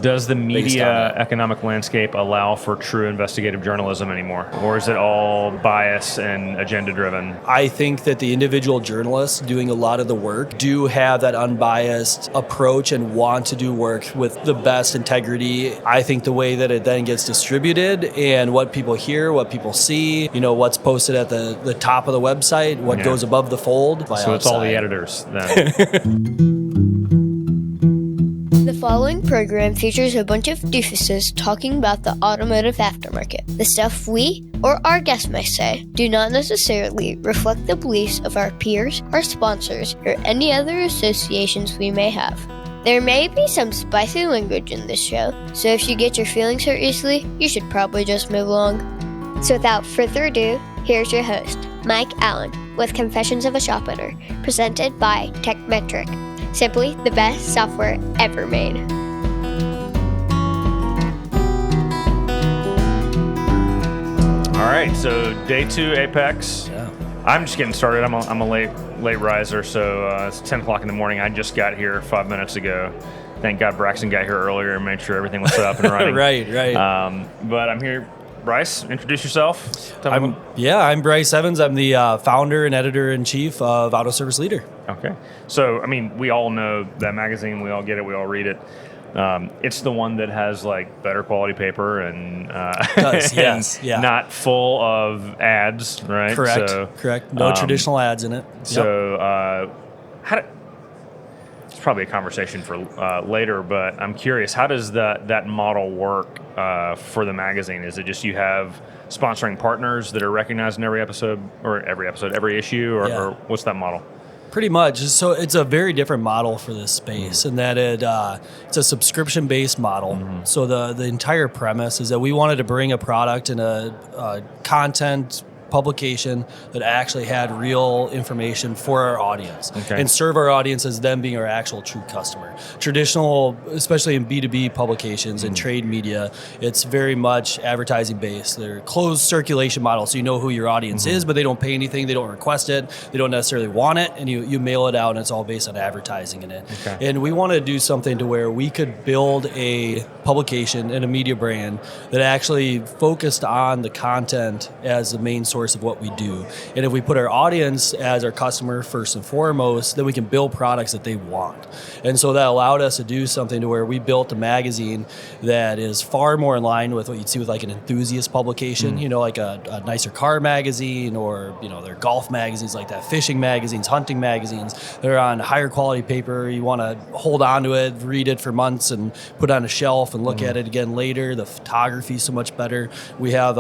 Does the media economic landscape allow for true investigative journalism anymore? Or is it all bias and agenda driven? I think that the individual journalists doing a lot of the work do have that unbiased approach and want to do work with the best integrity. I think the way that it then gets distributed and what people hear, what people see, what's posted at the top of the website, what goes above the fold. So it's all the editors then. The following program features a bunch of doofuses talking about the automotive aftermarket. The stuff we or our guests may say do not necessarily reflect the beliefs of our peers, our sponsors, or any other associations we may have. There may be some spicy language in this show, so if you get your feelings hurt easily, you should probably just move along. So without further ado, here's your host, Mike Allen, with Confessions of a Shop Owner, presented by Techmetric. Simply the best software ever made. All right, so day 2 Apex. Yeah. I'm just getting started. I'm a late riser, so it's 10 o'clock in the morning. I just got here 5 minutes ago. Thank God Braxton got here earlier and made sure everything was set up and running. Right. But I'm here. Bryce, introduce yourself. I'm Bryce Evans. I'm the founder and editor-in-chief of Auto Service Leader. Okay. So, we all know that magazine. We all get it. We all read it. It's the one that has better quality paper and yes, yeah. Not full of ads, right? Correct. No traditional ads in it. So, it's probably a conversation for later, but I'm curious, how does that model work for the magazine? Is it just you have sponsoring partners that are recognized in every issue, or what's that model? Pretty much. So it's a very different model for this space in that it's a subscription-based model. Mm-hmm. So the entire premise is that we wanted to bring a product and a content publication that actually had real information for our audience and serve our audience as them being our actual true customer. Traditional, especially in B2B publications and trade media, it's very much advertising based. They're closed circulation models, so you know who your audience is, but they don't pay anything, they don't request it, they don't necessarily want it, and you mail it out and it's all based on advertising in it. And we want to do something to where we could build a publication and a media brand that actually focused on the content as the main source of what we do. And if we put our audience as our customer first and foremost, then we can build products that they want. And so that allowed us to do something to where we built a magazine that is far more in line with what you'd see with an enthusiast publication, like a nicer car magazine, or their golf magazines like that, fishing magazines, hunting magazines. They're on higher quality paper. You want to hold on to it, read it for months and put it on a shelf and look at it again later. The photography is so much better. We have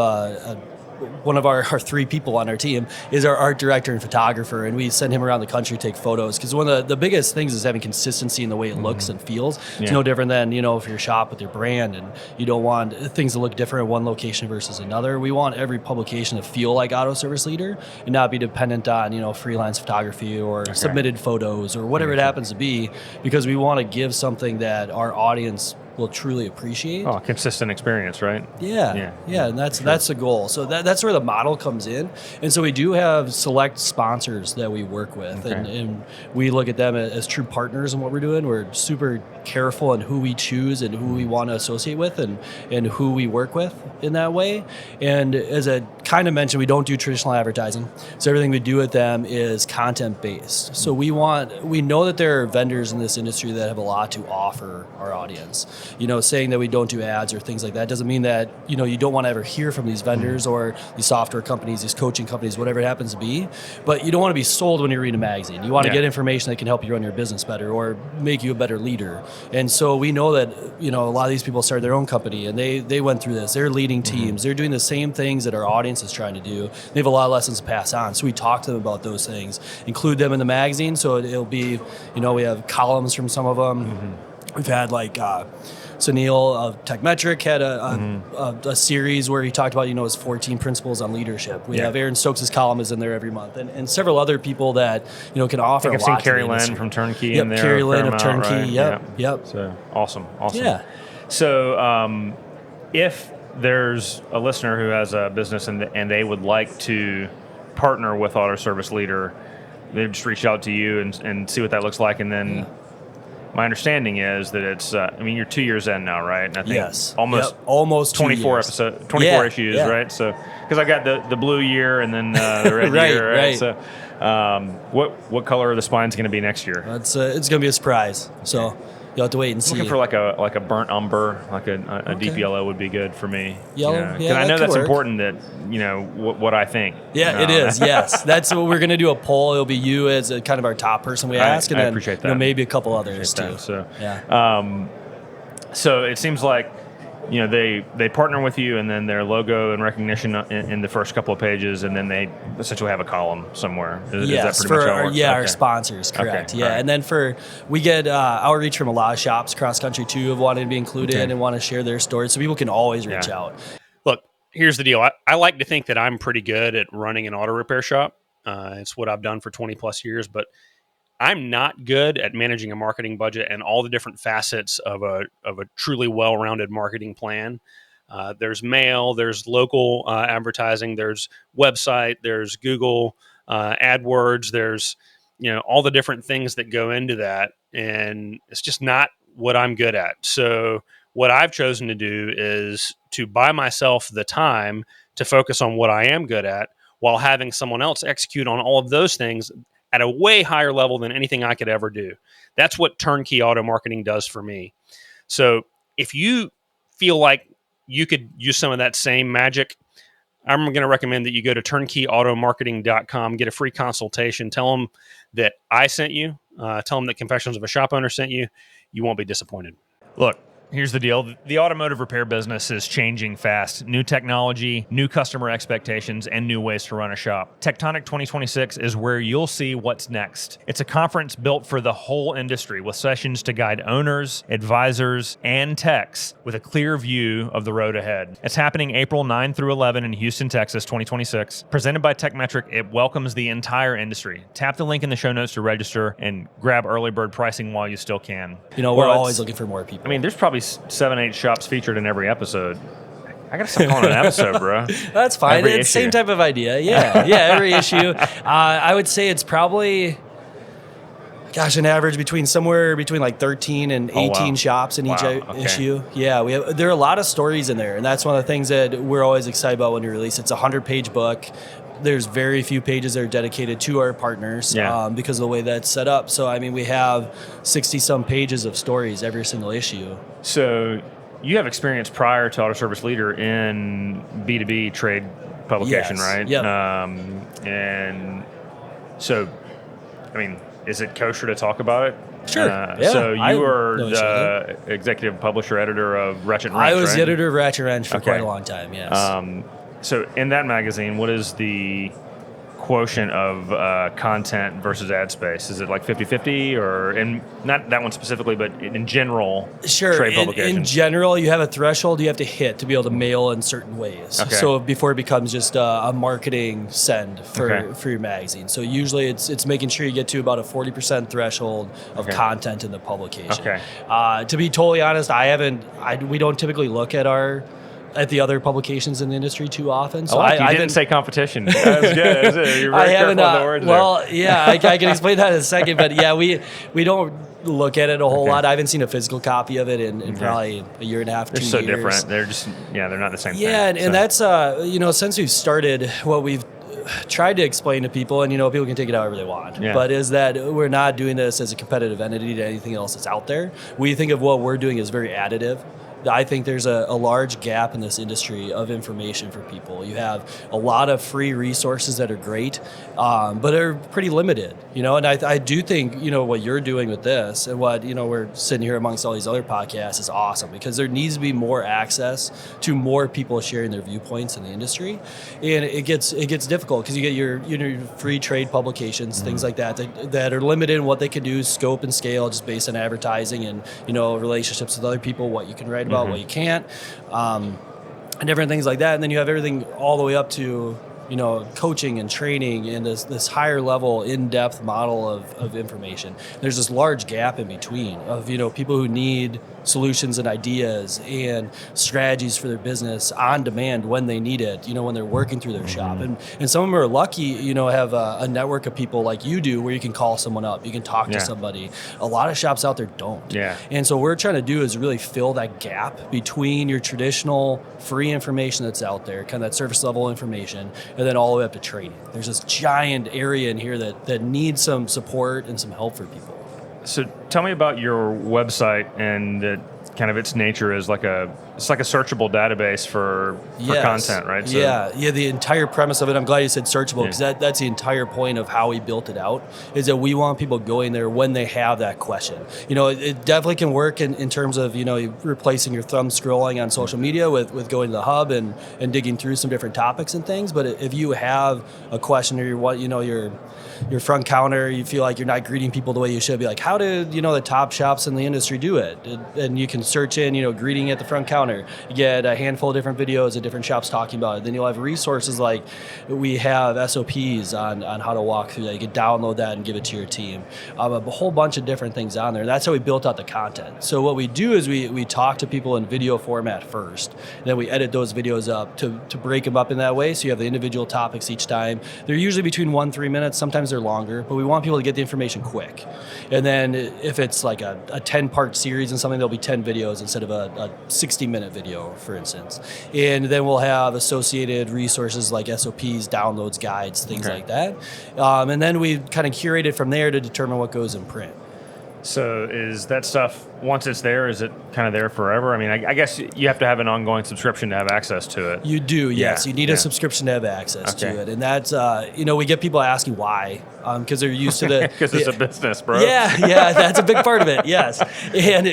one of our 3 people on our team is our art director and photographer, and we send him around the country to take photos, because one of the biggest things is having consistency in the way it looks and feels. It's no different than, if you're a shop with your brand and you don't want things to look different in one location versus another. We want every publication to feel like Auto Service Leader and not be dependent on, freelance photography or submitted photos or whatever it happens to be, because we want to give something that our audience will truly appreciate. Oh, consistent experience, right? Yeah, and that's the goal. So that's where the model comes in. And so we do have select sponsors that we work with, and we look at them as true partners in what we're doing. We're super careful in who we choose and who we want to associate with and who we work with in that way. And as I kind of mentioned, we don't do traditional advertising. So everything we do with them is content-based. So we know that there are vendors in this industry that have a lot to offer our audience. Saying that we don't do ads or things like that doesn't mean that, you don't want to ever hear from these vendors or these software companies, these coaching companies, whatever it happens to be. But you don't want to be sold when you read a magazine. You want to get information that can help you run your business better or make you a better leader. And so we know that, a lot of these people started their own company and they went through this. They're leading teams. They're doing the same things that our audience is trying to do. They have a lot of lessons to pass on. So we talk to them about those things, include them in the magazine. So it'll be, we have columns from some of them. We've had Sunil of Techmetric had a series where he talked about, his 14 principles on leadership. We have Aaron Stokes' column is in there every month, and several other people that, can offer a lot. I've seen Carrie Lynn from Turnkey in there. Carrie Lynn of Turnkey, right? Yep. So awesome. Yeah. So if there's a listener who has a business and they would like to partner with Auto Service Leader, they just reach out to you and see what that looks like, and then my understanding is that it's, you're 2 years in now, right? And I think Yes. almost Yep. Almost 24 24 issues, right? So, because I got the blue year and then the red Right, year, right? right. So, what color are the spines going to be next year? It's going to be a surprise. So you'll have to wait and see. Looking for like a burnt umber, like a deep yellow would be good for me. Yellow? Because Yeah, I know that could that's work. important that, what I think. Yeah, it is. Yes, that's what we're going to do. A poll. It'll be you as a, kind of our top person we ask, and I then appreciate that. maybe a couple others too. So, yeah. So it seems like, they partner with you, and then their logo and recognition in the first couple of pages, and then they essentially have a column somewhere. Is Yes, that pretty much how it works? our sponsors, correct. Okay, Yeah, right. and then we get outreach from a lot of shops across country too, of wanting to be included and want to share their stories, so people can always reach out. Look, here's the deal. I like to think that I'm pretty good at running an auto repair shop. It's what I've done for 20 plus years, but I'm not good at managing a marketing budget and all the different facets of a truly well-rounded marketing plan. There's mail, there's local advertising, there's website, there's Google AdWords, there's all the different things that go into that, and it's just not what I'm good at. So what I've chosen to do is to buy myself the time to focus on what I am good at, while having someone else execute on all of those things at a way higher level than anything I could ever do. That's what turnkey auto marketing does for me. So if you feel like you could use some of that same magic, I'm going to recommend that you go to turnkeyautomarketing.com, get a free consultation, tell them that I sent you, tell them that Confessions of a Shop Owner sent you. You won't be disappointed. Look, here's the deal. The automotive repair business is changing fast. New technology, new customer expectations, and new ways to run a shop. Tectonic 2026 is where you'll see what's next. It's a conference built for the whole industry, with sessions to guide owners, advisors, and techs with a clear view of the road ahead. It's happening April 9 through 11 in Houston, Texas, 2026. Presented by TechMetric, it welcomes the entire industry. Tap the link in the show notes to register and grab early bird pricing while you still can. We're always looking for more people. There's probably 7-8 shops featured in every episode. I gotta stop calling it an episode, bro. That's fine. Every It's the same issue. type of idea. Yeah, every issue. I would say it's probably, an average somewhere between like 13 and 18 shops in each issue. Yeah, there are a lot of stories in there, and that's one of the things that we're always excited about when we release. It's a 100-page book. There's very few pages that are dedicated to our partners because of the way that's set up. So, we have 60-some pages of stories every single issue. So you have experience prior to Auto Service Leader in B2B trade publication, right? Yeah. And so, is it kosher to talk about it? Sure. So you were no issue with the executive publisher editor of Ratchet. I was right? the editor of Ratchet Wrench for quite a long time, yes. So in that magazine, what is the quotient of content versus ad space? Is it like 50-50, or in not that one specifically, but in general, trade publications? In general, you have a threshold you have to hit to be able to mail in certain ways. Okay. So before it becomes just a marketing send for your magazine. So usually it's making sure you get to about a 40% threshold of content in the publication. Okay. To be totally honest, we don't typically look at the other publications in the industry too often. So you didn't say competition. That's good. You're very careful on the words there. I can explain that in a second. But we don't look at it a whole lot. I haven't seen a physical copy of it in probably a year and a half, 2 years. They're so different. They're just, they're not the same thing. Yeah, and that's, since we've started, what we've tried to explain to people, and people can take it however they want, but is that we're not doing this as a competitive entity to anything else that's out there. We think of what we're doing as very additive. I think there's a large gap in this industry of information for people. You have a lot of free resources that are great, but are pretty limited, and I do think, what you're doing with this and what, we're sitting here amongst all these other podcasts is awesome, because there needs to be more access to more people sharing their viewpoints in the industry. And it gets difficult because you get your free trade publications, things like that are limited in what they can do, scope and scale, just based on advertising and, relationships with other people, what you can write about, what you can't, and different things like that. And then you have everything all the way up to coaching and training and this higher level in-depth model of information. There's this large gap in between of people who need solutions and ideas and strategies for their business on demand when they need it, when they're working through their shop. And some of them are lucky, have a network of people like you do where you can call someone up, you can talk to somebody. A lot of shops out there don't. Yeah. And so what we're trying to do is really fill that gap between your traditional free information that's out there, kind of that surface level information, and then all the way up to training. There's this giant area in here that needs some support and some help for people. So tell me about your website and kind of its nature is like a searchable database for content, right? So, yeah. The entire premise of it, I'm glad you said searchable because that's the entire point of how we built it out, is that we want people going there when they have that question. It definitely can work in terms of replacing your thumb scrolling on social media with going to the hub and digging through some different topics and things. But if you have a question or your front counter, you feel like you're not greeting people the way you should, be like, how did the top shops in the industry do it? And you can search in greeting at the front counter. You get a handful of different videos of different shops talking about it. Then you'll have resources like we have SOPs on how to walk through that. You can download that and give it to your team. A whole bunch of different things on there. And that's how we built out the content. So what we do is we talk to people in video format first. And then we edit those videos up to break them up in that way. So you have the individual topics each time. They're usually between 1-3 minutes. Sometimes they're longer, but we want people to get the information quick. And then if it's like a 10-part series and something, there'll be 10 videos instead of a 60-minute video, for instance. And then we'll have associated resources like SOPs, downloads, guides, things like that. And then we kind of curate it from there to determine what goes in print. So is that stuff, once it's there, is it kind of there forever? I mean, I guess you have to have an ongoing subscription to have access to it. You do, yes. You need a subscription to have access to it. And that's, we get people asking why, because they're used to the... Because it's a business, bro. Yeah, that's a big part of it, yes. And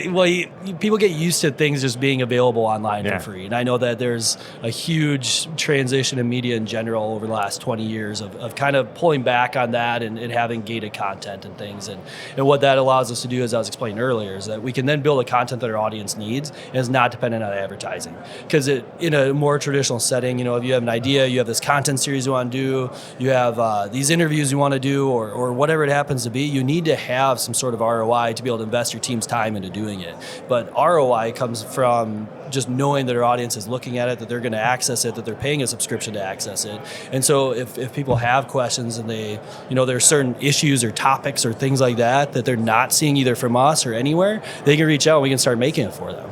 people get used to things just being available online for free. And I know that there's a huge transition in media in general over the last 20 years of kind of pulling back on that and having gated content and things. And what that allows us to do, as I was explaining earlier, is that we can then build a content that our audience needs and is not dependent on advertising. Because in a more traditional setting, if you have an idea, you have this content series you want to do, you have these interviews you want to do, or whatever it happens to be, you need to have some sort of ROI to be able to invest your team's time into doing it. But ROI comes from just knowing that our audience is looking at it, that they're going to access it, that they're paying a subscription to access it. And so if people have questions and they, there's certain issues or topics or things like that they're not seeing either from us or anywhere, they can reach out and we can start making it for them.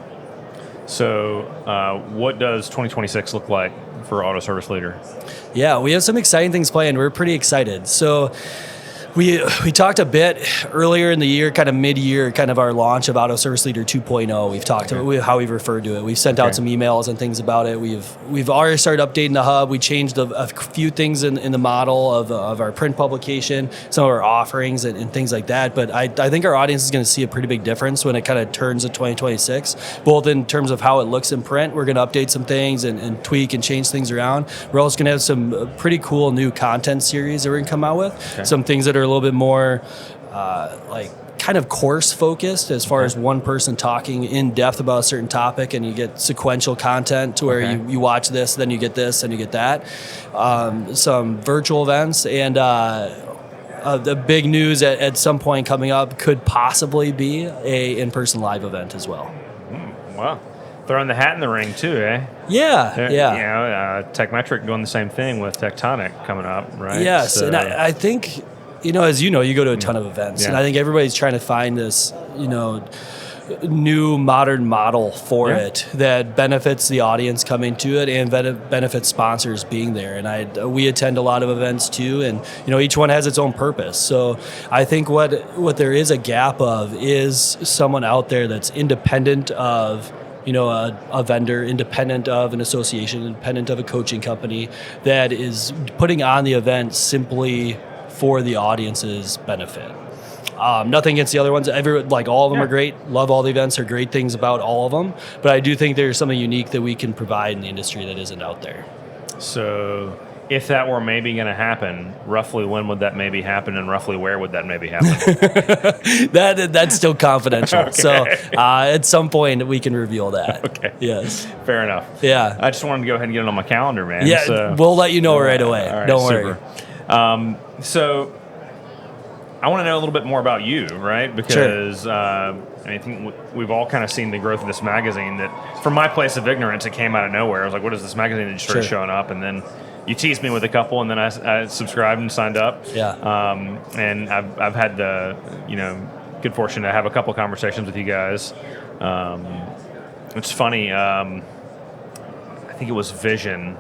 So what does 2026 look like for Auto Service Leader? Yeah, we have some exciting things planned. We're pretty excited. So we talked a bit earlier in the year, kind of mid-year, kind of our launch of Auto Service Leader 2.0. We've talked about how we've referred to it. We've sent out some emails and things about it. We've already started updating the hub. We changed a few things in the model of our print publication, some of our offerings and things like that. But I think our audience is going to see a pretty big difference when it kind of turns to 2026, both in terms of how it looks in print. We're going to update some things and tweak and change things around. We're also going to have some pretty cool new content series that we're going to come out with. Some things that are a little bit more kind of course focused as far as one person talking in depth about a certain topic, and you get sequential content to where you watch this, then you get this, and you get that. Some virtual events, and the big news at some point coming up could possibly be a in-person live event as well. Wow. Throwing the hat in the ring too, eh? Yeah. Techmetric doing the same thing with Tectonic coming up, right? Yes, and I think, as you go to a ton of events, and I think everybody's trying to find this, new modern model for it that benefits the audience coming to it and benefits sponsors being there. And we attend a lot of events too, and each one has its own purpose. So I think what there is a gap of is someone out there that's independent of a vendor, independent of an association, independent of a coaching company, that is putting on the event simply for the audience's benefit. Nothing against the other ones. All of them are great. Love all the events. Are great things about all of them. But I do think there's something unique that we can provide in the industry that isn't out there. So if that were maybe going to happen, roughly when would that maybe happen, and roughly where would that maybe happen? That's still confidential. Okay. So at some point we can reveal that. Okay. Yes. Fair enough. Yeah. I just wanted to go ahead and get it on my calendar, man. Yeah. So, we'll let you know right away. all right, Don't worry. super. So I want to know a little bit more about you, right? Because I think we've all kind of seen the growth of this magazine that, from my place of ignorance, it came out of nowhere. I was like, what is this magazine? And it started showing up, and then you teased me with a couple, and then I subscribed and signed up. Yeah. And I've had the good fortune to have a couple conversations with you guys. It's funny. I think it was Vision.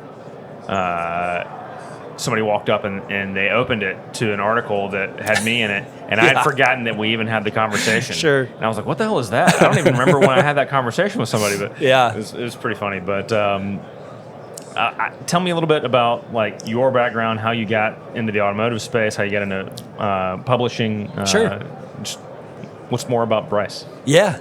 Somebody walked up and they opened it to an article that had me in it, and I had forgotten that we even had the conversation. Sure. And I was like, "What the hell is that?" I don't even remember when I had that conversation with somebody, but it was pretty funny. But tell me a little bit about like your background, how you got into the automotive space, how you got into publishing. Sure. Just what's more about Bryce? Yeah.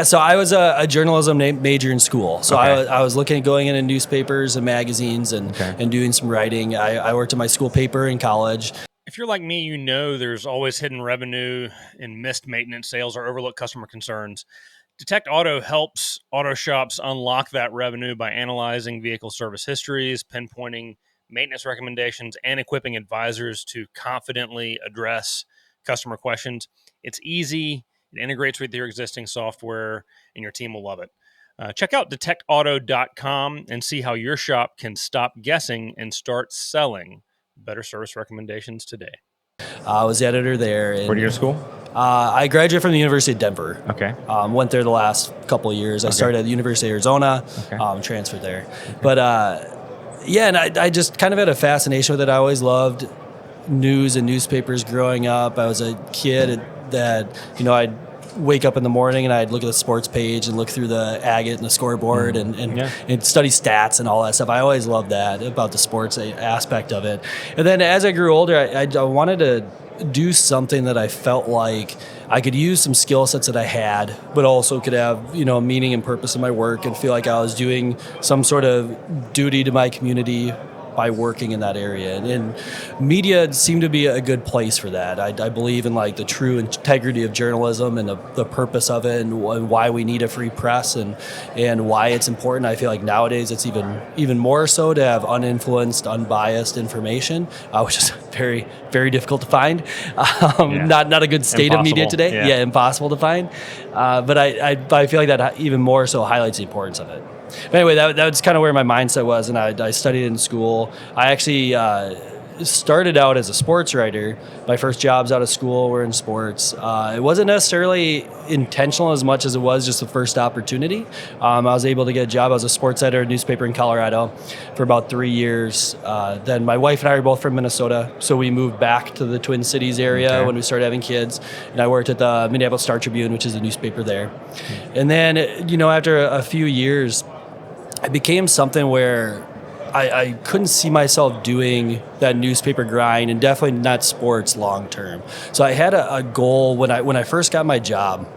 So I was a journalism major in school. So Okay. I was looking at going into newspapers and magazines and doing some writing. I worked at my school paper in college. If you're like me, there's always hidden revenue in missed maintenance sales or overlooked customer concerns. Detect Auto helps auto shops unlock that revenue by analyzing vehicle service histories, pinpointing maintenance recommendations, and equipping advisors to confidently address customer questions. It's easy. It integrates with your existing software, and your team will love it. Check out detectauto.com and see how your shop can stop guessing and start selling better service recommendations today. I was the editor there. Where did you go to school? I graduated from the University of Denver. Okay. Went there the last couple of years. I started at the University of Arizona, transferred there. Okay. But and I just kind of had a fascination with it. I always loved news and newspapers growing up. I was a kid that, I'd wake up in the morning and I'd look at the sports page and look through the agate and the scoreboard and study stats and all that stuff. I always loved that about the sports aspect of it. And then as I grew older, I wanted to do something that I felt like I could use some skill sets that I had, but also could have, meaning and purpose in my work and feel like I was doing some sort of duty to my community by working in that area. And media seemed to be a good place for that. I believe in like the true integrity of journalism and the purpose of it and why we need a free press and why it's important. I feel like nowadays it's even more so to have uninfluenced, unbiased information, which is very, very difficult to find. Not a good state of media today. Yeah, impossible to find. But I feel like that even more so highlights the importance of it. But anyway, that's kind of where my mindset was, and I studied in school. I actually started out as a sports writer. My first jobs out of school were in sports. It wasn't necessarily intentional as much as it was just the first opportunity. I was able to get a job. I was a sports editor at a newspaper in Colorado for about 3 years. Then my wife and I were both from Minnesota, so we moved back to the Twin Cities area when we started having kids. And I worked at the Minneapolis Star-Tribune, which is a newspaper there. And then, after a few years, it became something where I couldn't see myself doing that newspaper grind, and definitely not sports long term. So I had a goal when I first got my job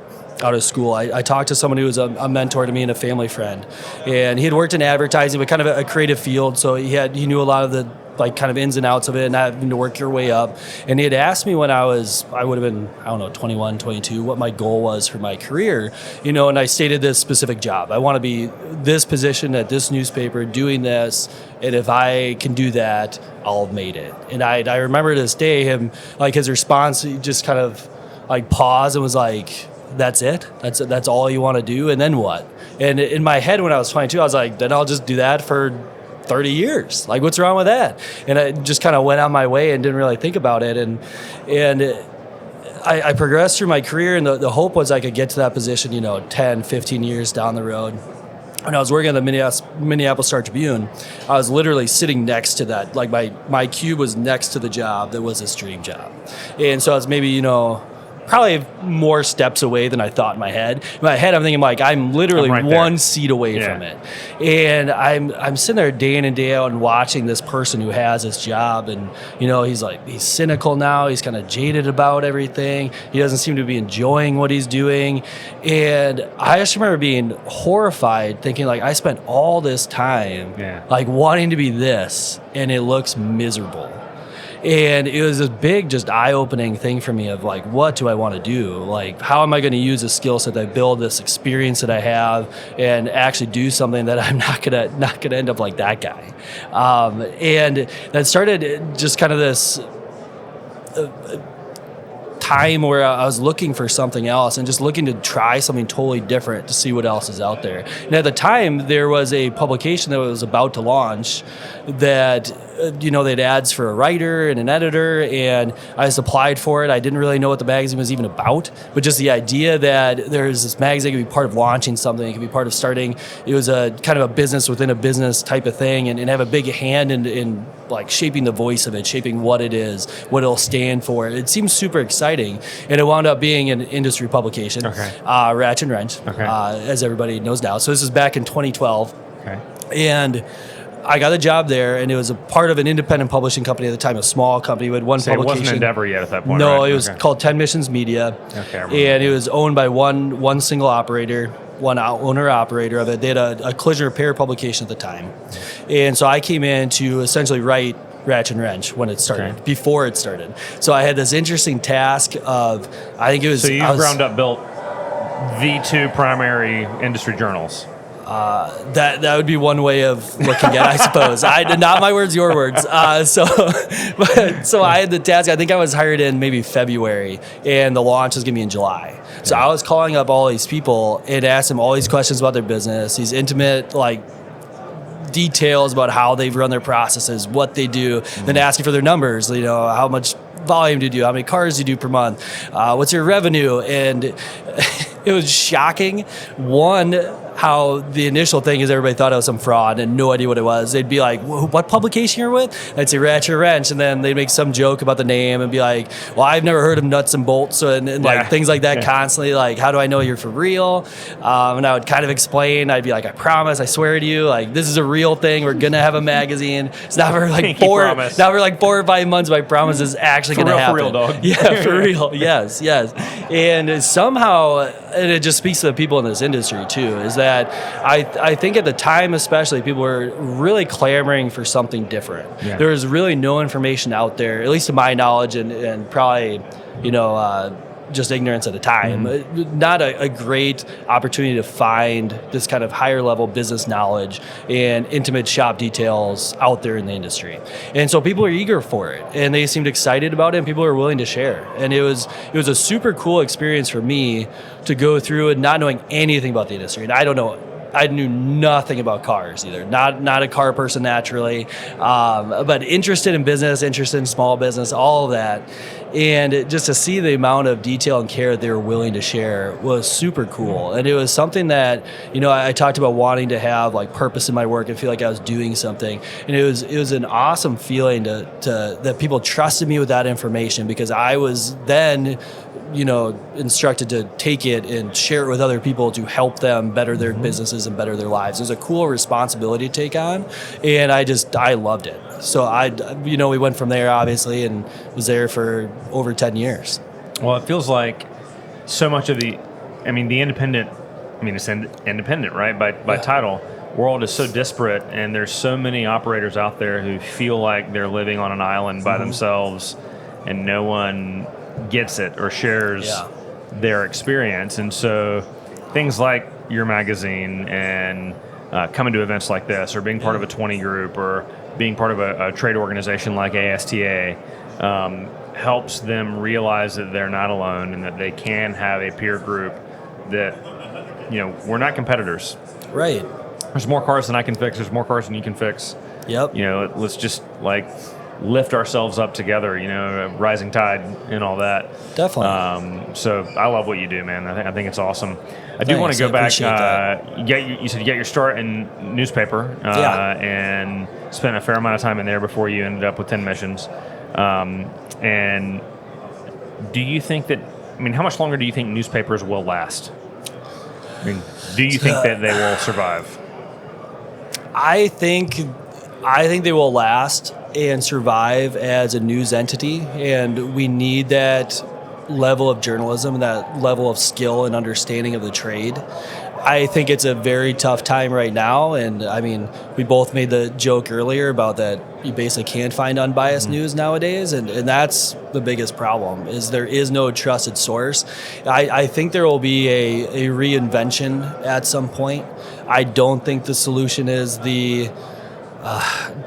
out of school. I talked to someone who was a mentor to me and a family friend, and he had worked in advertising, but kind of a creative field. So he knew a lot of the kind of ins and outs of it and having to work your way up. And he had asked me when I would have been, 21, 22, what my goal was for my career, and I stated this specific job. I want to be this position at this newspaper doing this, and if I can do that, I'll have made it. And I remember to this day him, his response, he just kind of paused and was like, that's it? That's all you want to do? And then what? And in my head when I was 22, I was like, then I'll just do that for 30 years. What's wrong with that? And I just kind of went on my way and didn't really think about it. And I progressed through my career, and the hope was I could get to that position, 10, 15 years down the road. When I was working at the Minneapolis Star-Tribune, I was literally sitting next to that. My cube was next to the job that was this dream job. And so I was maybe, probably more steps away than I thought in my head. In my head, I'm thinking like I'm literally I'm right there. one seat away from it, and I'm sitting there day in and day out and watching this person who has this job, and he's cynical now. He's kind of jaded about everything. He doesn't seem to be enjoying what he's doing, and I just remember being horrified, thinking like I spent all this time like wanting to be this, and it looks miserable. And it was a big, just eye-opening thing for me of like, what do I want to do? Like, how am I going to use this skill set that I build, this experience that I have, and actually do something that I'm not gonna end up like that guy? And that started just kind of this time where I was looking for something else and just looking to try something totally different to see what else is out there. And at the time, there was a publication that was about to launch that, they had ads for a writer and an editor, and I just applied for it. I didn't really know what the magazine was even about, but just the idea that there's this magazine could be part of launching something, it could be part of starting. It was a kind of a business within a business type of thing, and have a big hand in like shaping the voice of it, shaping what it is, what it'll stand for. It seems super exciting, and it wound up being an industry publication, Ratchet and Wrench, as everybody knows now. So this is back in 2012, and I got a job there, and it was a part of an independent publishing company at the time, a small company with one publication. It wasn't Endeavor yet at that point. No, right? It was called 10 Missions Media, and it was owned by one single operator, one owner-operator of it. They had a collision repair publication at the time, and so I came in to essentially write Ratchet and Wrench when it started, before it started. So I had this interesting task of, I think it was... So you ground up built the two primary industry journals. That would be one way of looking at it, I suppose. Not my words, your words. So I had the task. I think I was hired in maybe February, and the launch was going to be in July. So I was calling up all these people and asked them all these questions about their business, these intimate, like, details about how they've run their processes, what they do, then asking for their numbers, how much volume do you do, how many cars do you do per month, what's your revenue, and it was shocking. One, how the initial thing is everybody thought I was some fraud and no idea what it was. They'd be like, what publication you're with? I'd say Ratchet Wrench, and then they'd make some joke about the name and be like, well, I've never heard of Nuts and Bolts, and like things like that constantly, like, how do I know you're for real? And I would kind of explain, I'd be like, I promise, I swear to you, like, this is a real thing, we're gonna have a magazine. It's not for like four or 5 months, but I promise this is actually gonna happen. For real, dog. Yeah, for real, yes. And somehow, and it just speaks to the people in this industry too, is that I think at the time especially, people were really clamoring for something different. Yeah. There was really no information out there, at least to my knowledge, and probably, just ignorance at the time. Not a great opportunity to find this kind of higher level business knowledge and intimate shop details out there in the industry. And so people are eager for it, and they seemed excited about it, and people are willing to share. And it was a super cool experience for me to go through and not knowing anything about the industry. And I knew nothing about cars either. Not a car person naturally, but interested in business, interested in small business, all of that. And just to see the amount of detail and care that they were willing to share was super cool. And it was something that, I talked about wanting to have like purpose in my work and feel like I was doing something. And it was an awesome feeling to that people trusted me with that information, because I was then, instructed to take it and share it with other people to help them better their businesses and better their lives. It was a cool responsibility to take on, and I loved it. So we went from there, obviously, and was there for over 10 years. Well, it feels like so much of the independent, it's independent, right? By title, world is so disparate, and there's so many operators out there who feel like they're living on an island by themselves, and no one gets it or shares their experience. And so things like your magazine and coming to events like this, or being part of a 20 group, or being part of a trade organization like ASTA, helps them realize that they're not alone, and that they can have a peer group that, we're not competitors. Right. There's more cars than I can fix. There's more cars than you can fix. Yep. Let's just lift ourselves up together, rising tide and all that. Definitely. So I love what you do, man. I think it's awesome. I do want to go back. You said you got your start in newspaper, and spent a fair amount of time in there before you ended up with 10 Missions. And do you think that I mean, how much longer do you think newspapers will last? I mean, do you think that they will survive? I think they will last and survive as a news entity, and we need that level of journalism and that level of skill and understanding of the trade. I think it's a very tough time right now, and I mean, we both made the joke earlier about that you basically can't find unbiased news nowadays, and that's the biggest problem, is there is no trusted source. I think there will be a reinvention at some point. I don't think the solution is the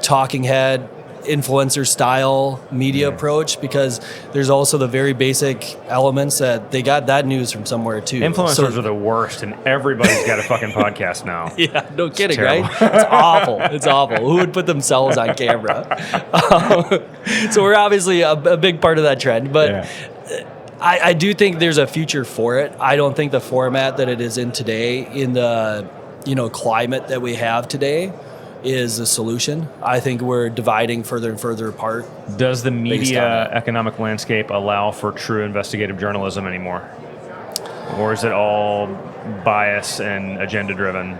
talking head influencer style media approach, because there's also the very basic elements that they got that news from somewhere too. Influencers are the worst, and everybody's got a fucking podcast now. Yeah, no kidding, right? It's awful. It's awful. Who would put themselves on camera? So we're obviously a big part of that trend, but I do think there's a future for it. I don't think the format that it is in today, in the climate that we have today, is the solution. I think we're dividing further and further apart. Does the media economic landscape allow for true investigative journalism anymore? Or is it all bias and agenda driven?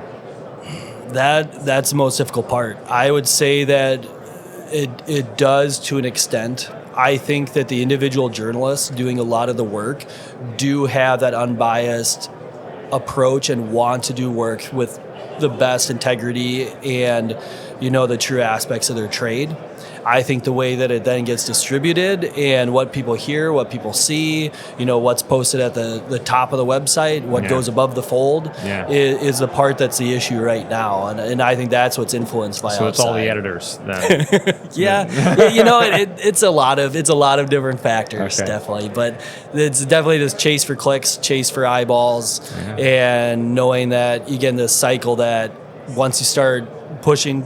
That's the most difficult part. I would say that it does to an extent. I think that the individual journalists doing a lot of the work do have that unbiased approach and want to do work with the best integrity and the true aspects of their trade. I think the way that it then gets distributed and what people hear, what people see, what's posted at the top of the website, what goes above the fold is the part that's the issue right now. And I think that's what's influenced by So outside. it's all the editors then. It's a lot of different factors, definitely. But it's definitely this chase for clicks, chase for eyeballs, and knowing that you get in this cycle that once you start pushing,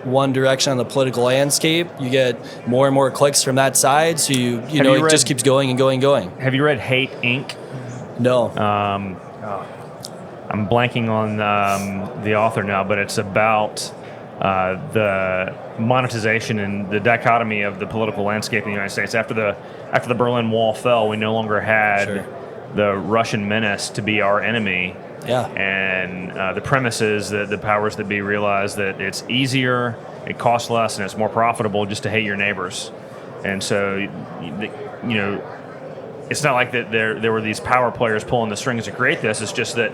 one direction on the political landscape, you get more and more clicks from that side. So it just keeps going and going and going. Have you read Hate Inc.? No. I'm blanking on the author now, but it's about the monetization and the dichotomy of the political landscape in the United States. After the Berlin Wall fell, we no longer had the Russian menace to be our enemy. Yeah. And the premise is that the powers that be realize that it's easier, it costs less, and it's more profitable just to hate your neighbors. And so, it's not like that there were these power players pulling the strings to create this. It's just that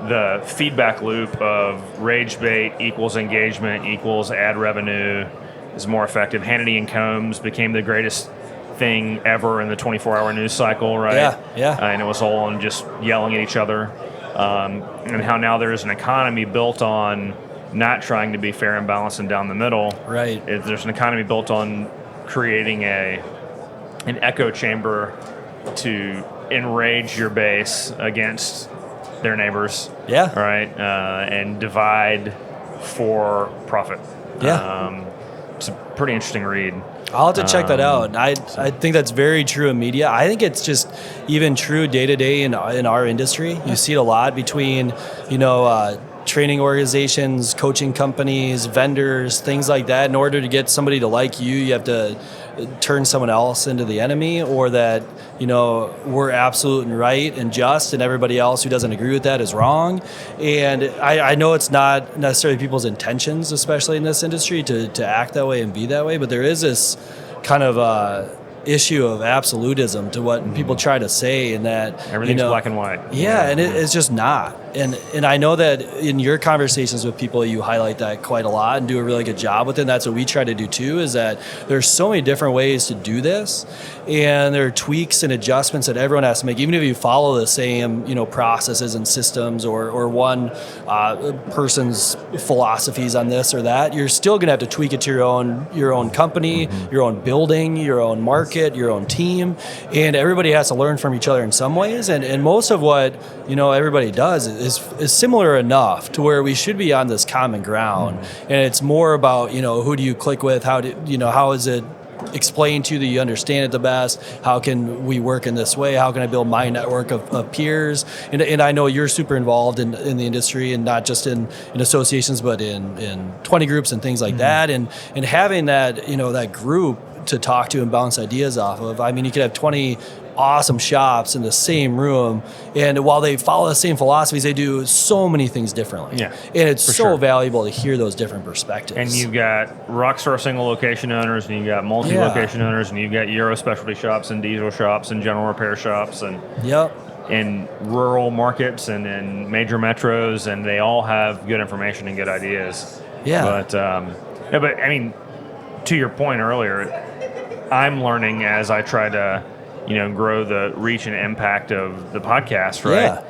the feedback loop of rage bait equals engagement equals ad revenue is more effective. Hannity and Combs became the greatest thing ever in the 24-hour news cycle, right? Yeah. And it was all on just yelling at each other. And how now there is an economy built on not trying to be fair and balanced and down the middle. Right. There's an economy built on creating an echo chamber to enrage your base against their neighbors. Yeah. Right. And divide for profit. Yeah. It's a pretty interesting read. I'll have to check that out. I think that's very true in media. I think it's just even true day to day in our industry. You see it a lot between, training organizations, coaching companies, vendors, things like that. In order to get somebody to like you, you have to turn someone else into the enemy, or that, we're absolute and right and just, and everybody else who doesn't agree with that is wrong. And I know it's not necessarily people's intentions, especially in this industry, to act that way and be that way, but there is this kind of issue of absolutism to what people try to say, and that everything's black and white. Yeah, and it's just not. And I know that in your conversations with people, you highlight that quite a lot and do a really good job with it. And that's what we try to do too, is that there's so many different ways to do this, and there are tweaks and adjustments that everyone has to make. Even if you follow the same, processes and systems, or one person's philosophies on this or that, you're still going to have to tweak it to your own company, your own building, your own market, your own team, and everybody has to learn from each other in some ways. And most of what everybody does is similar enough to where we should be on this common ground. And it's more about who do you click with, how is it explained to you that you understand it the best, how can we work in this way, how can I build my network of peers, and I know you're super involved in the industry, and not just in associations, but in 20 groups and things like that, and having that that group to talk to and bounce ideas off of. I mean, you could have 20 awesome shops in the same room, and while they follow the same philosophies, they do so many things differently. Yeah, and it's so sure. valuable to hear those different perspectives. And you've got rockstar single location owners, and you've got multi-location owners, and you've got Euro specialty shops and diesel shops and general repair shops, and in rural markets and in major metros, and they all have good information and good ideas. But I mean, to your point earlier, I'm learning as I try to, grow the reach and impact of the podcast, right? Yeah.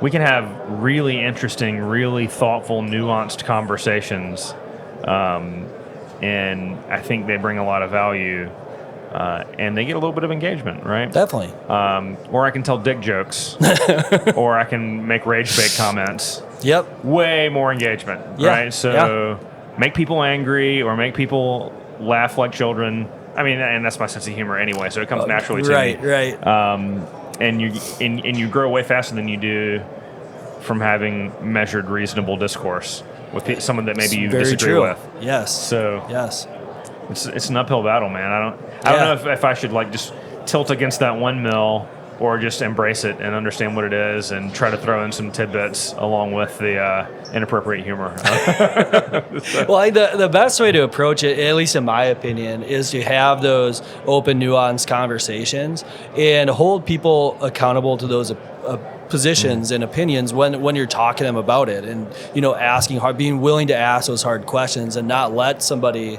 We can have really interesting, really thoughtful, nuanced conversations, and I think they bring a lot of value, and they get a little bit of engagement, right? Definitely. Or I can tell dick jokes, or I can make rage bait comments. Way more engagement, right? So make people angry or make people laugh like children. I mean, and that's my sense of humor anyway, so it comes naturally to me. Right. And you grow way faster than you do from having measured, reasonable discourse with someone that maybe you disagree with. So it's an uphill battle, man. I don't know if I should just tilt against that windmill or just embrace it and understand what it is and try to throw in some tidbits along with the inappropriate humor. Well, the best way to approach it, at least in my opinion, is to have those open, nuanced conversations and hold people accountable to those positions and opinions when you're talking to them about it, and being willing to ask those hard questions and not let somebody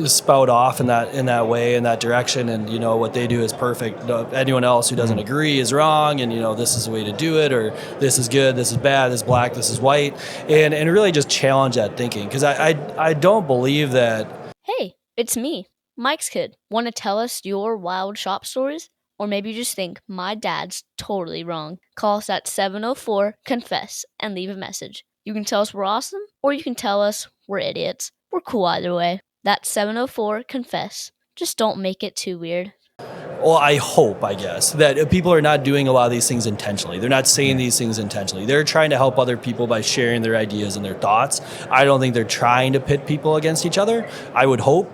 spout off in that way, in that direction, and what they do is perfect. Anyone else who doesn't agree is wrong, and this is the way to do it, or this is good, this is bad, this is black, this is white, and really just challenge that thinking, because I don't believe that. Hey, it's me, Mike's kid. Want to tell us your wild shop stories? Or maybe you just think my dad's totally wrong. Call us at 704-CONFESS and leave a message. You can tell us we're awesome, or you can tell us we're idiots. We're cool either way. That's 704-CONFESS. Just don't make it too weird. Well, I hope, I guess, that people are not doing a lot of these things intentionally. They're not saying these things intentionally. They're trying to help other people by sharing their ideas and their thoughts. I don't think they're trying to pit people against each other. I would hope.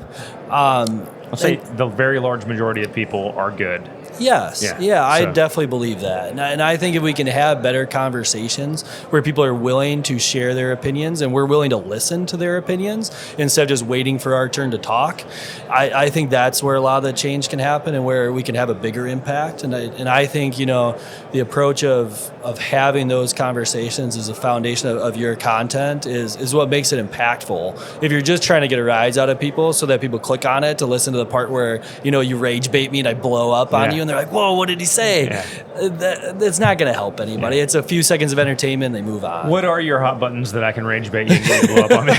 I'll say the very large majority of people are good. Yes. I definitely believe that. And I think if we can have better conversations where people are willing to share their opinions and we're willing to listen to their opinions instead of just waiting for our turn to talk, I think that's where a lot of the change can happen and where we can have a bigger impact. And I think, the approach of having those conversations as a foundation of your content is what makes it impactful. If you're just trying to get a rise out of people so that people click on it to listen to the part where, you rage bait me and I blow up on you, and they're like, whoa, what did he say? That's not going to help anybody. It's a few seconds of entertainment, they move on. What are your hot buttons that I can rage bait you and blow up on me?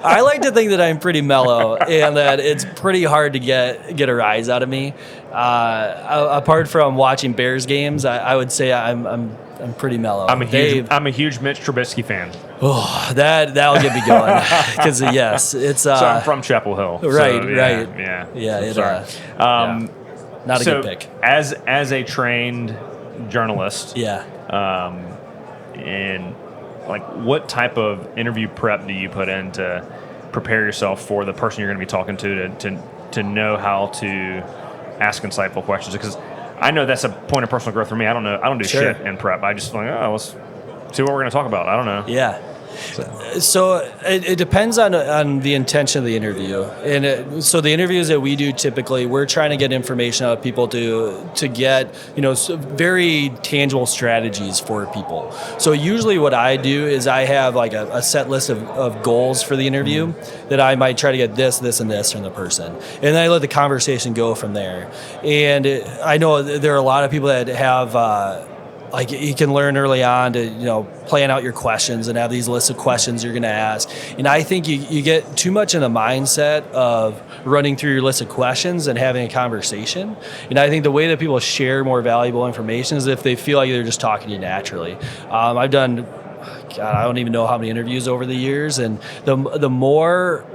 I like to think that I'm pretty mellow and that it's pretty hard to get a rise out of me. Apart from watching Bears games, I would say I'm pretty mellow. I'm a huge Mitch Trubisky fan. Oh, that'll get me going. Because it's. So I'm from Chapel Hill. Right, so, right. Yeah. Not a good pick. As a trained journalist. And what type of interview prep do you put in to prepare yourself for the person you're going to be talking to know how to ask insightful questions? Because I know that's a point of personal growth for me. I don't do shit in prep. I just let's see what we're going to talk about. I don't know. Yeah. So it depends on the intention of the interview, and so the interviews that we do typically, we're trying to get information out of people to get very tangible strategies for people. So usually what I do is I have a set list of goals for the interview that I might try to get this, and this from the person, and then I let the conversation go from there. And I know there are a lot of people that have. You can learn early on to plan out your questions and have these lists of questions you're going to ask. And I think you get too much in the mindset of running through your list of questions and having a conversation. And I think the way that people share more valuable information is if they feel like they're just talking to you naturally. I've done, I don't even know how many interviews over the years, and the more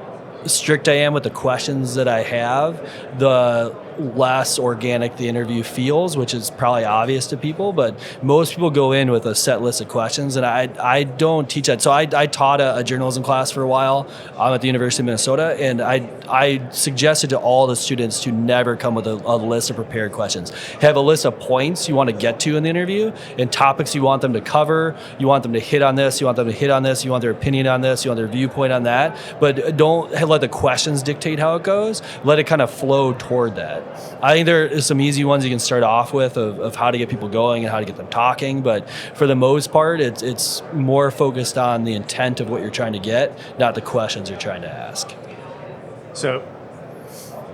strict I am with the questions that I have, the less organic the interview feels, which is probably obvious to people, but most people go in with a set list of questions, and I don't teach that. So I taught a journalism class for a while at the University of Minnesota, and I suggested to all the students to never come with a list of prepared questions. Have a list of points you want to get to in the interview and topics you want them to cover. You want them to hit on this, you want them to hit on this, you want their opinion on this, you want their viewpoint on that, but don't let the questions dictate how it goes. Let it kind of flow toward that. I think there are some easy ones you can start off with of how to get people going and how to get them talking, but for the most part, it's more focused on the intent of what you're trying to get, not the questions you're trying to ask. So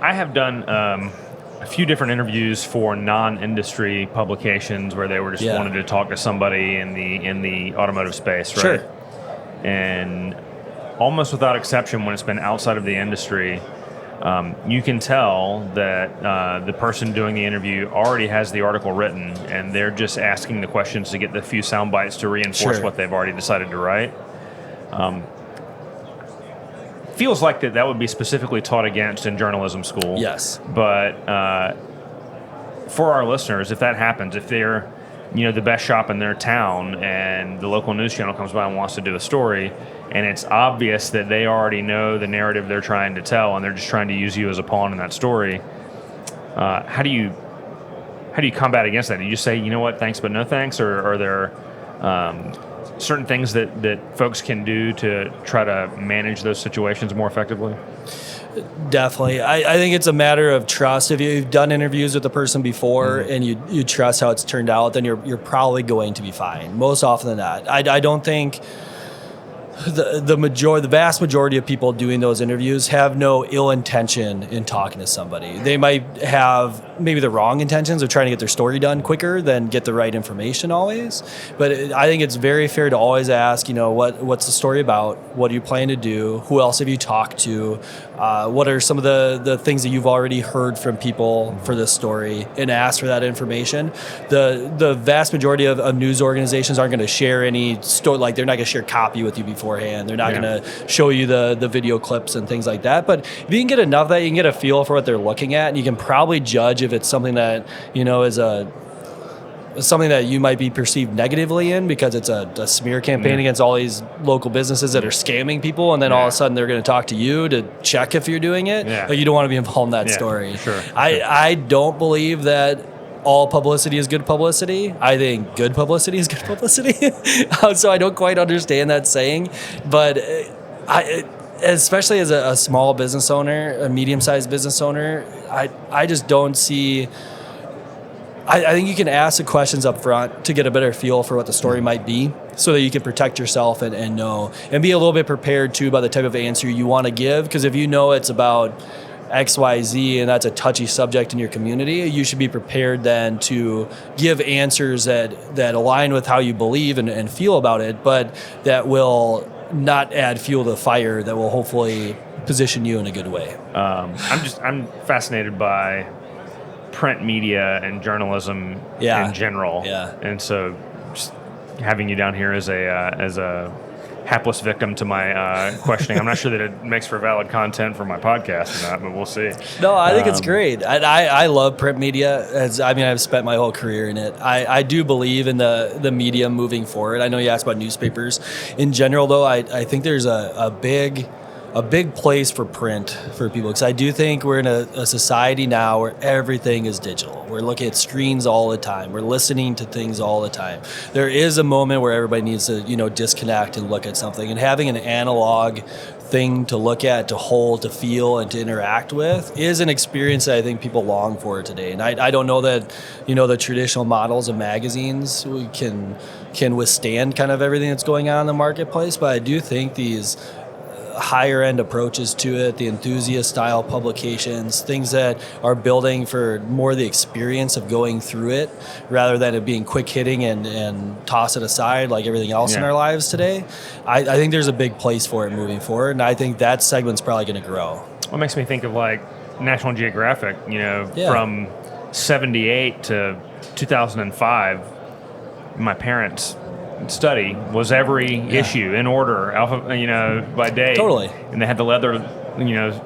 I have done a few different interviews for non-industry publications where they were just wanted to talk to somebody in the automotive space, right? Sure. And almost without exception, when it's been outside of the industry, you can tell that the person doing the interview already has the article written, and they're just asking the questions to get the few sound bites to reinforce what they've already decided to write. Feels like that would be specifically taught against in journalism school. Yes. But for our listeners, if that happens, if they're the best shop in their town and the local news channel comes by and wants to do a story, and it's obvious that they already know the narrative they're trying to tell and they're just trying to use you as a pawn in that story, how do you combat against that? Do you just say, you know what, thanks but no thanks, or are there certain things that folks can do to try to manage those situations more effectively? Definitely. I think it's a matter of trust. If you've done interviews with the person before and you trust how it's turned out, then you're probably going to be fine. Most often than not. I don't think the vast majority of people doing those interviews have no ill intention in talking to somebody. They might have maybe the wrong intentions of trying to get their story done quicker than get the right information always. But I think it's very fair to always ask, what's the story about? What are you planning to do? Who else have you talked to? What are some of the things that you've already heard from people for this story? And ask for that information. The vast majority of news organizations aren't going to share any story, like they're not going to share copy with you beforehand. They're not going to show you the video clips and things like that. But if you can get enough of that, you can get a feel for what they're looking at, and you can probably judge if it's something that is something that you might be perceived negatively in because it's a smear campaign against all these local businesses that are scamming people, and then all of a sudden they're going to talk to you to check if you're doing it. But you don't want to be involved in that story. Sure. I don't believe that all publicity is good publicity. I think good publicity is good publicity. So I don't quite understand that saying, but especially as a small business owner, a medium-sized business owner, I just don't see. I think you can ask the questions up front to get a better feel for what the story might be, so that you can protect yourself and know, and be a little bit prepared too by the type of answer you want to give. Because if you know it's about XYZ and that's a touchy subject in your community, you should be prepared then to give answers that align with how you believe and feel about it, but that will not add fuel to the fire, that will hopefully position you in a good way. I'm fascinated by print media and journalism in general. And so just having you down here as a hapless victim to my questioning. I'm not sure that it makes for valid content for my podcast or not, but we'll see. No, I think it's great. I love print media. I've spent my whole career in it. I do believe in the medium moving forward. I know you asked about newspapers. In general, though, I think there's a big place for print for people, because I do think we're in a society now where everything is digital. We're looking at screens all the time. We're listening to things all the time. There is a moment where everybody needs to, disconnect and look at something, and having an analog thing to look at, to hold, to feel, and to interact with is an experience that I think people long for today. And I don't know that, the traditional models of magazines can withstand kind of everything that's going on in the marketplace, but I do think these higher end approaches to it, the enthusiast style publications, things that are building for more the experience of going through it rather than it being quick hitting and toss it aside like everything else in our lives today. I think there's a big place for it moving forward, and I think that segment's probably going to grow. What makes me think of like National Geographic, from 78 to 2005, my parents' study was every issue in order, by date. Totally. And they had the leather,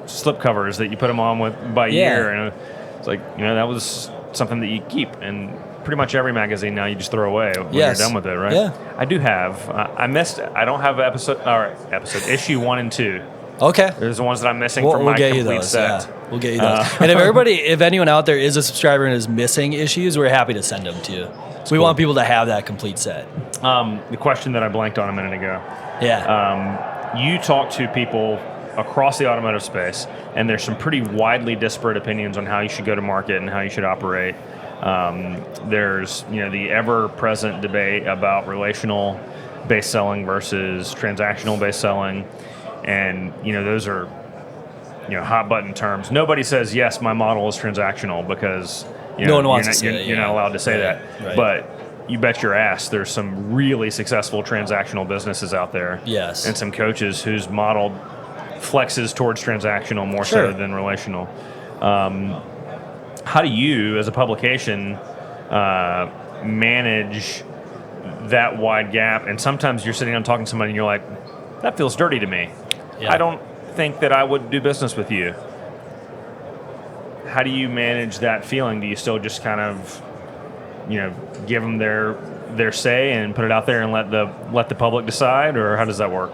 slip covers that you put them on with by year. And It's like, that was something that you keep, and pretty much every magazine now you just throw away when Yes. you're done with it, right? Yeah. I do have. I don't have issue 1 and 2. Okay. There's the ones that I'm missing We'll from my get you complete those. set. Yeah. We'll get you those. And if anyone out there is a subscriber and is missing issues, we're happy to send them to you. We want people to have that complete set. The question that I blanked on a minute ago. Yeah. You talk to people across the automotive space, and there's some pretty widely disparate opinions on how you should go to market and how you should operate. There's the ever-present debate about relational-based selling versus transactional-based selling, and those are hot-button terms. Nobody says yes, my model is transactional, because no one wants to say it. You're not allowed to say that, Right. but you bet your ass there's some really successful transactional businesses out there. Yes. And some coaches whose model flexes towards transactional more Sure. so than relational. How do you, as a publication, manage that wide gap? And sometimes you're sitting down talking to somebody and you're like, that feels dirty to me. Yeah. I don't think that I would do business with you. How do you manage that feeling? Do you still just kind of give them their say and put it out there and let the public decide, or how does that work?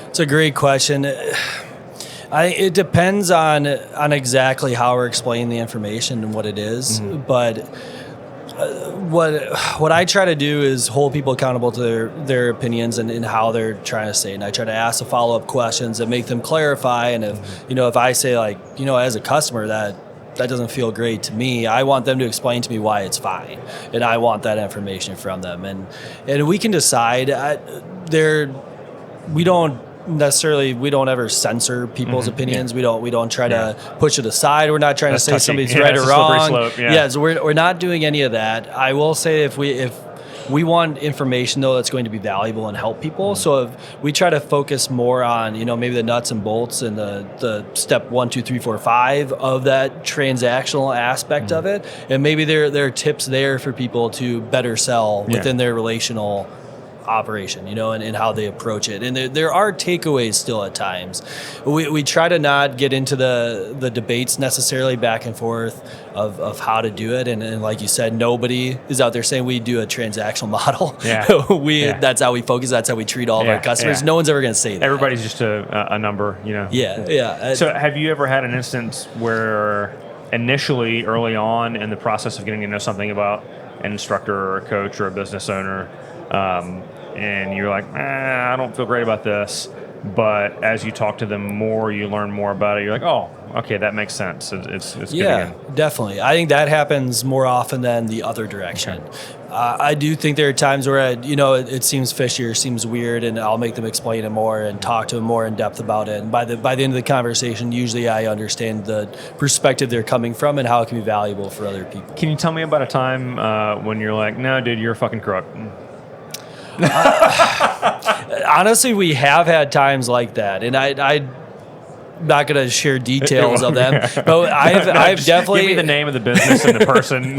It's a great question. It depends on exactly how we're explaining the information and what it is. Mm-hmm. But what I try to do is hold people accountable to their opinions and how they're trying to say it. And I try to ask the follow-up questions that make them clarify. And if I say, like, as a customer that doesn't feel great to me, I want them to explain to me why it's fine, and I want that information from them, and we can decide. We don't ever censor people's opinions. Yeah. We don't try to push it aside. We're not trying That's to say touchy. somebody's Yeah, right it's or a slippery wrong. slope, yeah. So we're not doing any of that. I will say if we want information though that's going to be valuable and help people. So if we try to focus more on maybe the nuts and bolts and the step 1, 2, 3, 4, 5 of that transactional aspect of it, and maybe there are tips there for people to better sell within their relational operation, and how they approach it. And there are takeaways still at times. We try to not get into the debates necessarily back and forth of how to do it. And like you said, nobody is out there saying we do a transactional model. Yeah. That's how we focus. That's how we treat all of our customers. Yeah. No one's ever going to say that. Everybody's just a number, Yeah. So have you ever had an instance where initially, early on in the process of getting to know something about an instructor or a coach or a business owner, and you're like, I don't feel great about this, but as you talk to them more, you learn more about it, you're like, oh, okay, that makes sense. It's good again. Definitely. I think that happens more often than the other direction. Okay. I do think there are times where it seems fishy or seems weird, and I'll make them explain it more and talk to them more in depth about it. And by the end of the conversation, usually I understand the perspective they're coming from and how it can be valuable for other people. Can you tell me about a time when you're like, no, dude, you're a fucking crook? Honestly, we have had times like that, and I'm not going to share details of them, but I've definitely... Give me the name of the business and the person.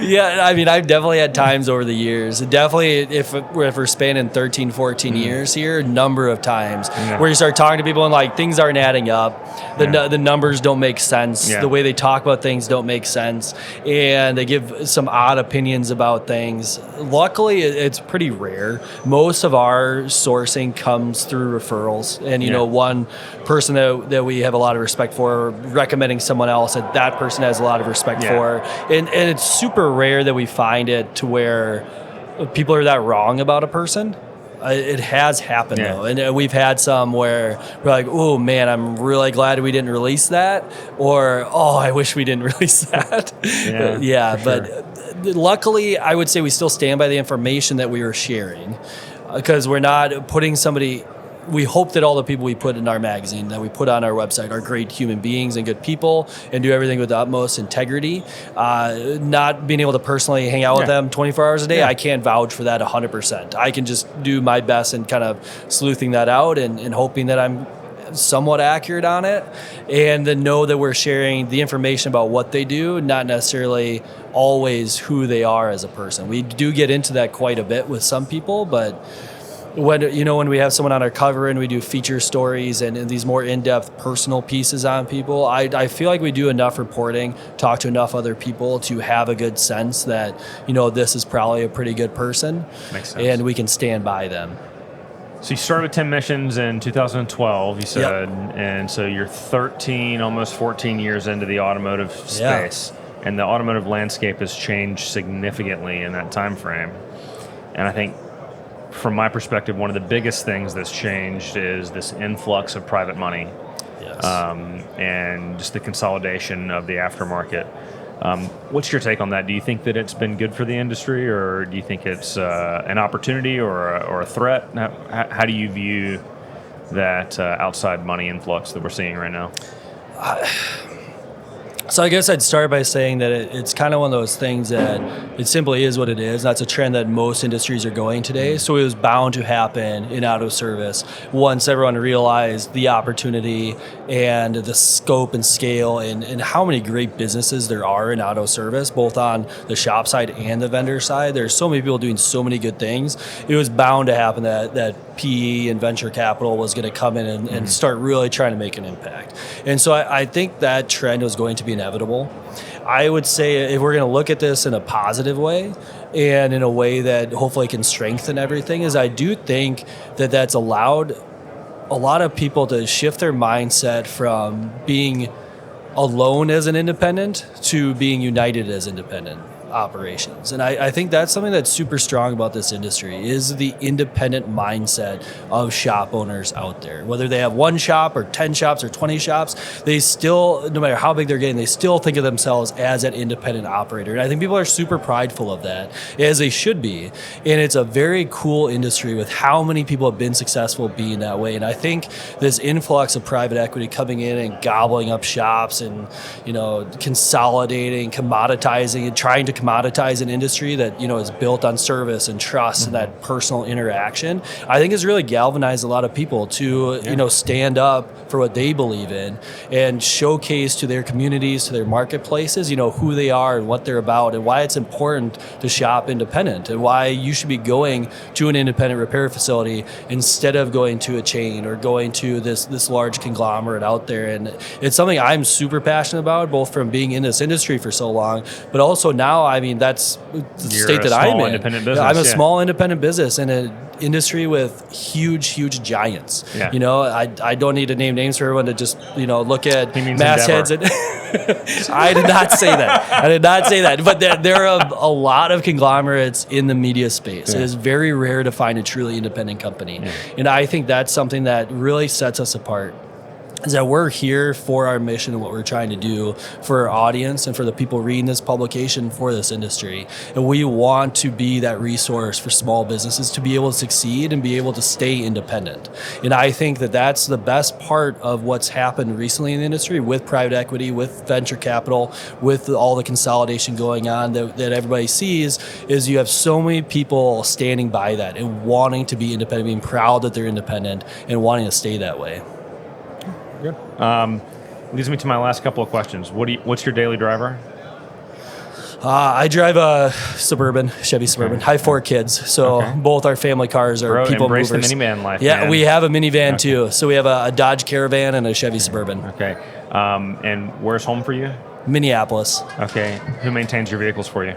Yeah, I mean, I've definitely had times over the years. Definitely, if we're spanning 13, 14 years here, a number of times where you start talking to people and like things aren't adding up. The numbers don't make sense. Yeah. The way they talk about things don't make sense. And they give some odd opinions about things. Luckily, it's pretty rare. Most of our sourcing comes through referrals. And, one person that we have a lot of respect for recommending someone else that person has a lot of respect for. And it's super rare that we find it to where people are that wrong about a person. It has happened though, and we've had some where we're like, "Oh man, I'm really glad we didn't release that," or "Oh, I wish we didn't release that." But luckily, I would say we still stand by the information that we were sharing, because we're not putting somebody. We hope that all the people we put in our magazine, that we put on our website, are great human beings and good people and do everything with the utmost integrity. Not being able to personally hang out with them 24 hours a day, I can't vouch for that 100%. I can just do my best in kind of sleuthing that out and hoping that I'm somewhat accurate on it, and then know that we're sharing the information about what they do, not necessarily always who they are as a person. We do get into that quite a bit with some people, but when we have someone on our cover and we do feature stories and these more in-depth personal pieces on people, I feel like we do enough reporting, talk to enough other people to have a good sense that, this is probably a pretty good person. Makes sense. And we can stand by them. So you started with 10 missions in 2012, you said, and so you're 13, almost 14 years into the automotive space, and the automotive landscape has changed significantly in that time frame. And I think, from my perspective, one of the biggest things that's changed is this influx of private money, and just the consolidation of the aftermarket. What's your take on that? Do you think that it's been good for the industry, or do you think it's an opportunity or a threat? How do you view that outside money influx that we're seeing right now? So I guess I'd start by saying that it's kind of one of those things that it simply is what it is. That's a trend that most industries are going today. So it was bound to happen in auto service once everyone realized the opportunity and the scope and scale and how many great businesses there are in auto service, both on the shop side and the vendor side. There's so many people doing so many good things. It was bound to happen that PE and venture capital was going to come in and start really trying to make an impact. And so I think that trend was going to be inevitable. I would say if we're going to look at this in a positive way and in a way that hopefully can strengthen everything, is I do think that that's allowed a lot of people to shift their mindset from being alone as an independent to being united as independent operations. And I think that's something that's super strong about this industry is the independent mindset of shop owners out there. Whether they have one shop or 10 shops or 20 shops, they still, no matter how big they're getting, they still think of themselves as an independent operator. And I think people are super prideful of that, as they should be. And it's a very cool industry with how many people have been successful being that way. And I think this influx of private equity coming in and gobbling up shops and, consolidating, commoditizing, and trying to commoditize an industry that is built on service and trust and that personal interaction, I think has really galvanized a lot of people to stand up for what they believe in and showcase to their communities, to their marketplaces, who they are and what they're about and why it's important to shop independent and why you should be going to an independent repair facility instead of going to a chain or going to this large conglomerate out there. And it's something I'm super passionate about, both from being in this industry for so long, but also now, that's the state that I'm in. Independent business, I'm a small independent business in an industry with huge giants. Yeah. I don't need to name names for everyone to just look at mastheads. And I did not say that. But there are a lot of conglomerates in the media space. It is very rare to find a truly independent company, and I think that's something that really sets us apart. Is that we're here for our mission and what we're trying to do for our audience and for the people reading this publication for this industry. And we want to be that resource for small businesses to be able to succeed and be able to stay independent. And I think that that's the best part of what's happened recently in the industry with private equity, with venture capital, with all the consolidation going on that everybody sees, is you have so many people standing by that and wanting to be independent, being proud that they're independent and wanting to stay that way. Good. Leads me to my last couple of questions. What's your daily driver? I drive a Chevy Suburban. I have 4 kids, so both our family cars are people embrace movers. The minivan life. Yeah, man. we have a minivan too. So we have a Dodge Caravan and a Chevy Suburban. Okay. And where's home for you? Minneapolis. Okay. Who maintains your vehicles for you?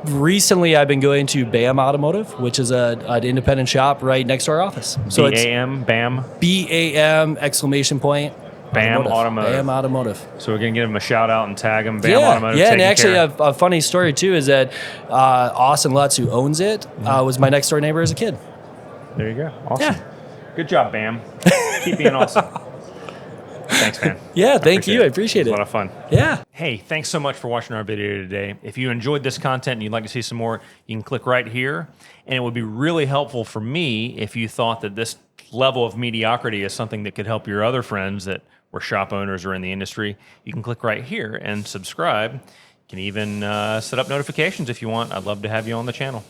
Recently, I've been going to BAM Automotive, which is an independent shop right next to our office. So BAM, BAM? BAM, exclamation point. BAM Automotive. BAM Automotive. So we're going to give them a shout out and tag them. BAM Automotive. Yeah, and actually a funny story too is that Austin Lutz, who owns it, was my next door neighbor as a kid. There you go. Awesome. Yeah. Good job, BAM. Keep being awesome. Thanks, man. Yeah, thank you. I appreciate it. A lot of fun. Yeah. Hey, thanks so much for watching our video today. If you enjoyed this content and you'd like to see some more, you can click right here. And it would be really helpful for me if you thought that this level of mediocrity is something that could help your other friends that were shop owners or in the industry. You can click right here and subscribe. You can even set up notifications if you want. I'd love to have you on the channel.